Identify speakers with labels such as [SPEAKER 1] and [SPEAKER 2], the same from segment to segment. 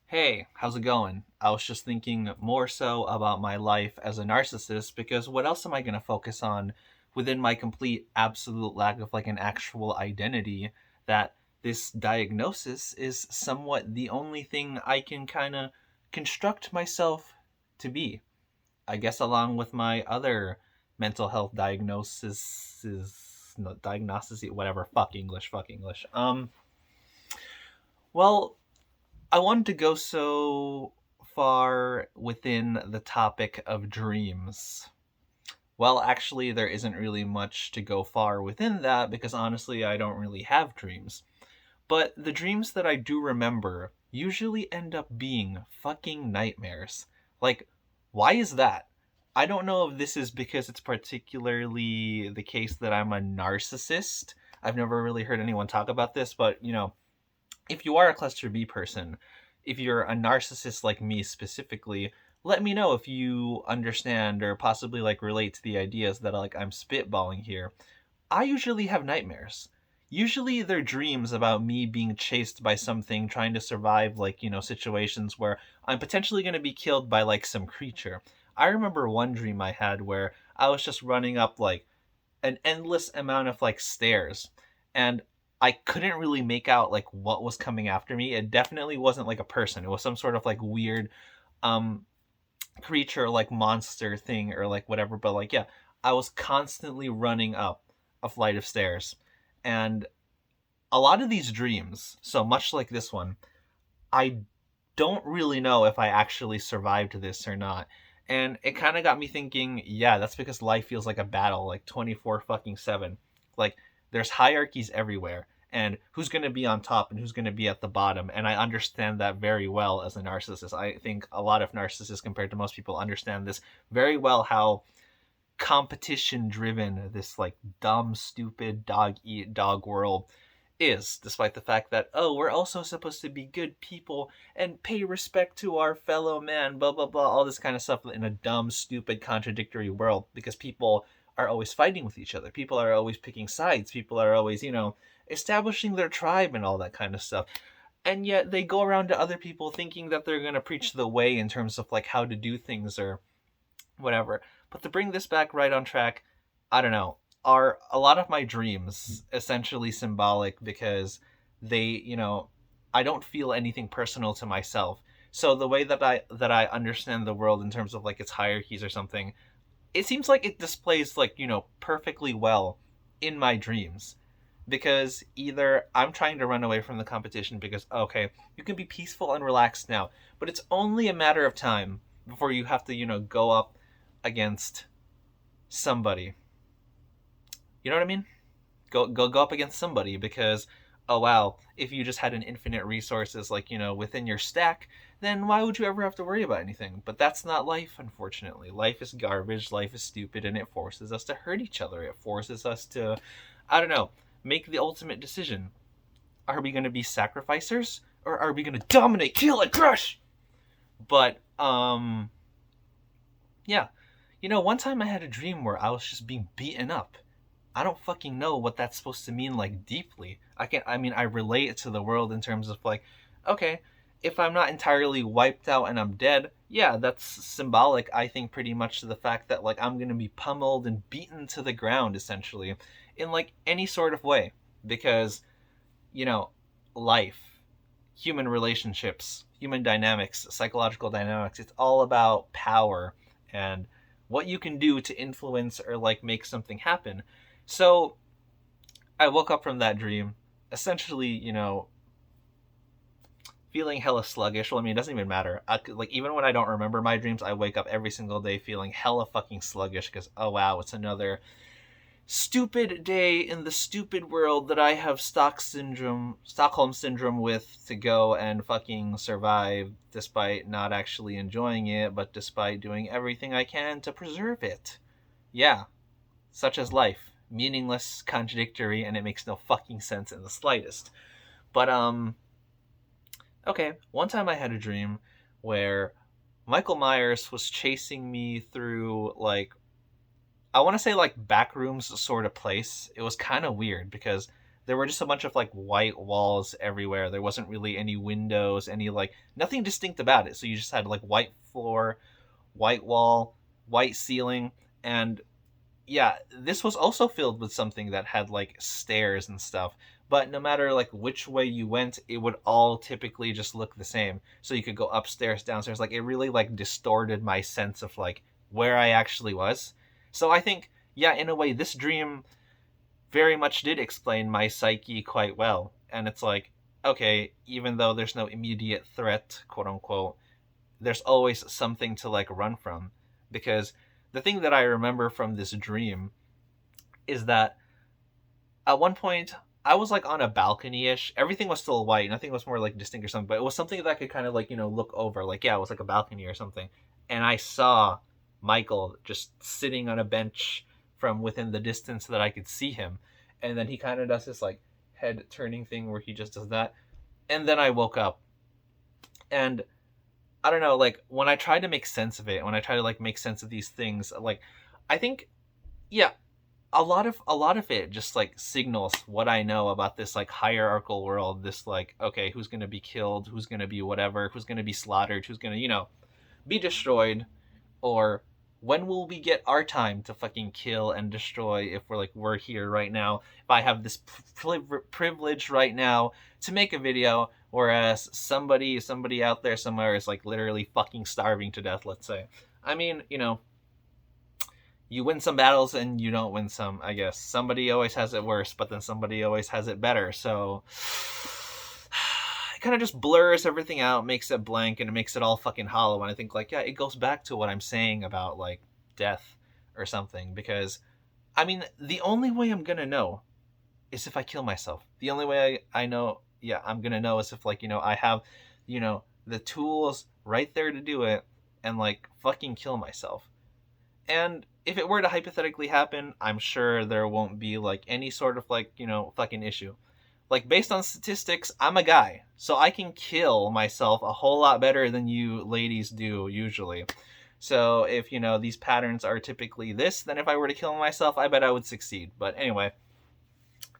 [SPEAKER 1] Hey, how's it going? I was just thinking more so about my life as a narcissist because what else am I going to focus on within my complete absolute lack of an actual identity that this diagnosis is somewhat the only thing I can kind of construct myself to be. I guess along with my other mental health diagnosis no, diagnosis whatever fuck English. Well, I wanted to go so far within the topic of dreams. Well, actually, there isn't really much to go far within that because honestly, I don't really have dreams. But the dreams that I do remember usually end up being fucking nightmares. Like, why is that? I don't know if this is because it's particularly the case that I'm a narcissist. I've never really heard anyone talk about this, but if you are a cluster B person, if you're a narcissist like me specifically, let me know if you understand or possibly relate to the ideas that I'm spitballing here. I usually have nightmares. Usually they're dreams about me being chased by something trying to survive situations where I'm potentially going to be killed by some creature. I remember one dream I had where I was just running up an endless amount of stairs, and I couldn't really make out what was coming after me. It definitely wasn't a person. It was some sort of weird um creature, monster thing or whatever. But yeah, I was constantly running up a flight of stairs. And a lot of these dreams, so much like this one, I don't really know if I actually survived this or not. And it kind of got me thinking, yeah, that's because life feels like a battle, 24 fucking 7. Like, there's hierarchies everywhere, and who's going to be on top and who's going to be at the bottom. And I understand that very well as a narcissist. I think a lot of narcissists, compared to most people, understand this very well how competition driven this dumb, stupid, dog eat dog world is, despite the fact that, oh, we're also supposed to be good people and pay respect to our fellow man, blah, blah, blah, all this kind of stuff in a dumb, stupid, contradictory world because people are always fighting with each other. People are always picking sides. People are always, establishing their tribe and all that kind of stuff. And yet they go around to other people thinking that they're going to preach the way in terms of how to do things or whatever. But to bring this back right on track, I don't know. Are a lot of my dreams essentially symbolic because they, I don't feel anything personal to myself. So the way that I understand the world in terms of its hierarchies or something, it seems like it displays perfectly well in my dreams. Because either I'm trying to run away from the competition because okay, you can be peaceful and relaxed now, but it's only a matter of time before you have to, go up against somebody. You know what I mean? Go up against somebody because oh wow, if you just had an infinite resources within your stack, then why would you ever have to worry about anything? But that's not life, unfortunately. Life is garbage, life is stupid, and it forces us to hurt each other. It forces us to, I don't know, make the ultimate decision. Are we going to be sacrificers or are we going to dominate, kill, and crush? But yeah, one time I had a dream where I was just being beaten up. I don't fucking know what that's supposed to mean deeply. I relate it to the world in terms of okay, if I'm not entirely wiped out and I'm dead, yeah, that's symbolic, I think, pretty much to the fact that I'm gonna be pummeled and beaten to the ground essentially in any sort of way. Because, you know, life, human relationships, human dynamics, psychological dynamics, it's all about power and what you can do to influence or make something happen. So I woke up from that dream, essentially, feeling hella sluggish. Well, I mean, it doesn't even matter. Even when I don't remember my dreams, I wake up every single day feeling hella fucking sluggish because oh wow, it's another stupid day in the stupid world that I have Stockholm syndrome with to go and fucking survive despite not actually enjoying it, but despite doing everything I can to preserve it. Yeah, such as life. Meaningless, contradictory, and it makes no fucking sense in the slightest. But okay, one time I had a dream where Michael Myers was chasing me through I want to say back rooms sort of place. It was kind of weird because there were just a bunch of like white walls everywhere. There wasn't really any windows, any like nothing distinct about it. So you just had like white floor, white wall, white ceiling, and yeah, this was also filled with something that had like stairs and stuff. But no matter like which way you went, it would all typically just look the same. So you could go upstairs, downstairs. Like it really like distorted my sense of like where I actually was. So I think, yeah, in a way, this dream very much did explain my psyche quite well. And it's like, okay, even though there's no immediate threat, quote unquote, there's always something to like run from. Because the thing that I remember from this dream is that at one point I was like on a balcony ish. Everything was still white. Nothing was more like distinct or something, but it was something that I could kind of like, look over. Like, yeah, it was like a balcony or something. And I saw Michael just sitting on a bench from within the distance that I could see him. And then he kind of does this like head turning thing where he just does that. And then I woke up. And I don't know, like when I try to make sense of it, when I try to like make sense of these things, like I think, yeah, a lot of it just like signals what I know about this like hierarchical world. This like, okay, who's gonna be killed, who's gonna be whatever, who's gonna be slaughtered, who's gonna be destroyed, or when will we get our time to fucking kill and destroy if we're here right now, if I have this privilege right now to make a video, whereas somebody out there somewhere is like literally fucking starving to death, let's say. I mean, you win some battles and you don't win some, I guess. Somebody always has it worse, but then somebody always has it better. So it kind of just blurs everything out, makes it blank, and it makes it all fucking hollow. And I think, like, yeah, it goes back to what I'm saying about, like, death or something. Because, I mean, the only way I'm gonna know is if I kill myself. The only way I know, yeah, I'm gonna know is if, like, I have, the tools right there to do it and, like, fucking kill myself. And if it were to hypothetically happen, I'm sure there won't be like any sort of like, fucking issue. Like based on statistics, I'm a guy, so I can kill myself a whole lot better than you ladies do usually. So if, these patterns are typically this, then if I were to kill myself, I bet I would succeed. But anyway,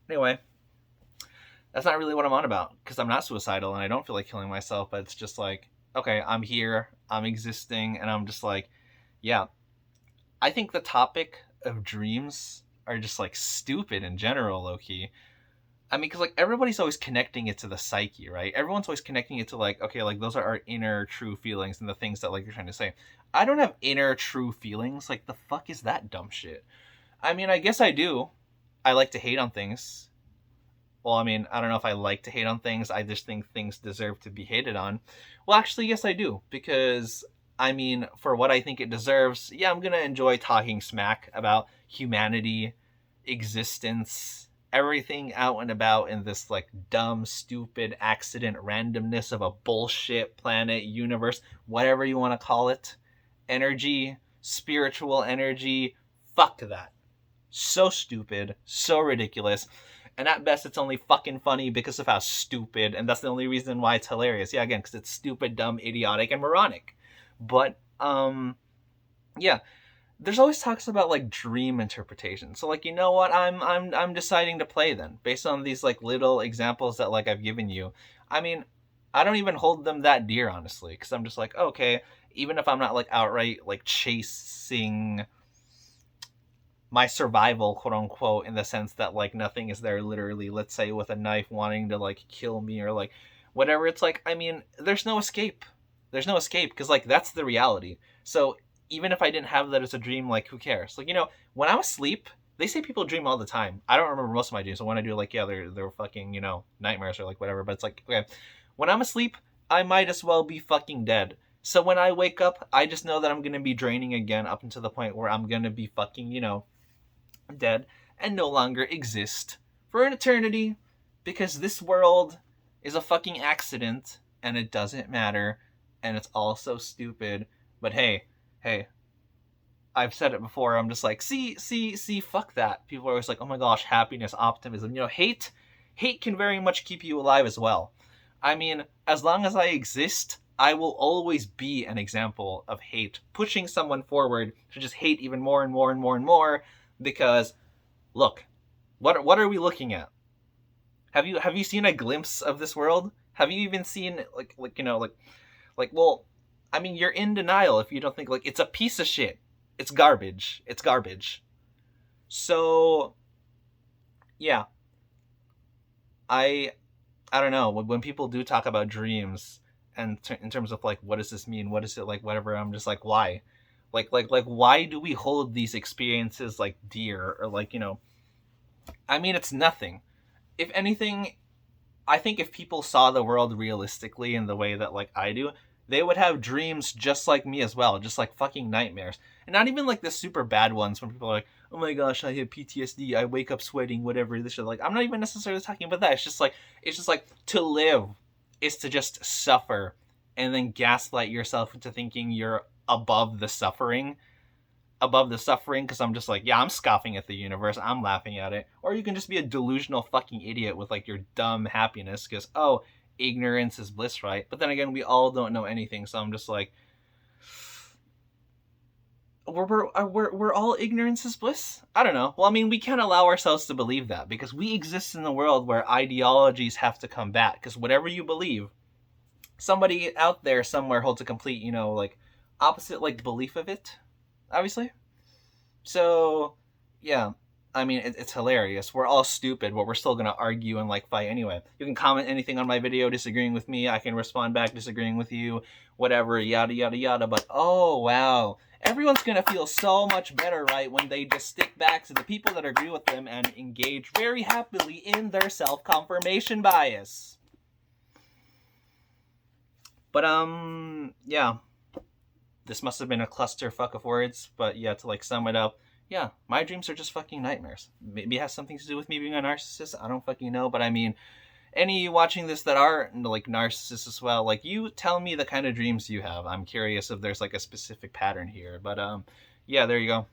[SPEAKER 1] that's not really what I'm on about, because I'm not suicidal and I don't feel like killing myself, but it's just like, okay, I'm here, I'm existing, and I'm just like, yeah, I think the topic of dreams are just like stupid in general, low key. I mean, because like everybody's always connecting it to the psyche, right? Everyone's always connecting it to like, okay, like those are our inner true feelings and the things that like you're trying to say. I don't have inner true feelings. Like the fuck is that dumb shit? I mean, I guess I do. I like to hate on things. Well, I mean, I don't know if I like to hate on things. I just think things deserve to be hated on. Well, actually, yes, I do, because I mean, for what I think it deserves, yeah, I'm gonna enjoy talking smack about humanity, existence, everything out and about in this like dumb, stupid accident randomness of a bullshit planet, universe, whatever you want to call it. Energy, spiritual energy, fuck that. So stupid, so ridiculous. And at best, it's only fucking funny because of how stupid, and that's the only reason why it's hilarious. Yeah, again, because it's stupid, dumb, idiotic, and moronic. But yeah, there's always talks about like dream interpretation. So like, you know what, I'm deciding to play then based on these like little examples that like I've given you. I mean, I don't even hold them that dear, honestly, because I'm just like, okay, even if I'm not like outright like chasing my survival, quote unquote, in the sense that like nothing is there literally, let's say with a knife wanting to like kill me or like whatever, it's like, I mean, there's no escape because like that's the reality. So even if I didn't have that as a dream, like who cares? Like, when I'm asleep, they say people dream all the time. I don't remember most of my dreams, so when I do, like, yeah, they're fucking, nightmares or like whatever. But it's like, okay, when I'm asleep, I might as well be fucking dead. So when I wake up, I just know that I'm gonna be draining again up until the point where I'm gonna be fucking, dead and no longer exist for an eternity, because this world is a fucking accident and it doesn't matter and it's all so stupid. But hey, I've said it before, I'm just like, see, fuck that. People are always like, oh my gosh, happiness, optimism. Hate can very much keep you alive as well. I mean, as long as I exist, I will always be an example of hate, pushing someone forward to just hate even more and more and more and more. Because, look, what are we looking at? Have you seen a glimpse of this world? Have you even seen well, I mean, you're in denial if you don't think like it's a piece of shit. It's garbage. It's garbage. So yeah, I I don't know, when people do talk about dreams and in terms of like what does this mean? What is it like? Whatever. I'm just like why? Why do we hold these experiences like dear or like I mean, it's nothing. If anything, I think if people saw the world realistically in the way that like I do, they would have dreams just like me as well, just like fucking nightmares. And not even like the super bad ones when people are like, "Oh my gosh, I have PTSD. I wake up sweating, whatever." This shit. Like, I'm not even necessarily talking about that. It's just like to live is to just suffer and then gaslight yourself into thinking you're above the suffering because I'm just like, yeah, I'm scoffing at the universe, I'm laughing at it. Or you can just be a delusional fucking idiot with like your dumb happiness because, oh, ignorance is bliss, right? But then again, we all don't know anything, so I'm just like, we're all ignorance is bliss? I don't know. Well, I mean, we can't allow ourselves to believe that because we exist in a world where ideologies have to come back because whatever you believe, somebody out there somewhere holds a complete, like opposite like belief of it, obviously. So, yeah, I mean, it's hilarious. We're all stupid, but we're still gonna argue and like fight anyway. You can comment anything on my video disagreeing with me. I can respond back disagreeing with you, whatever, yada yada yada. But oh wow, everyone's gonna feel so much better, right, when they just stick back to the people that agree with them and engage very happily in their self-confirmation bias. But yeah, this must have been a clusterfuck of words, but yeah, to like sum it up, yeah, my dreams are just fucking nightmares. Maybe it has something to do with me being a narcissist. I don't fucking know, but I mean, any of you watching this that are like narcissists as well, like you tell me the kind of dreams you have. I'm curious if there's like a specific pattern here, but yeah, there you go.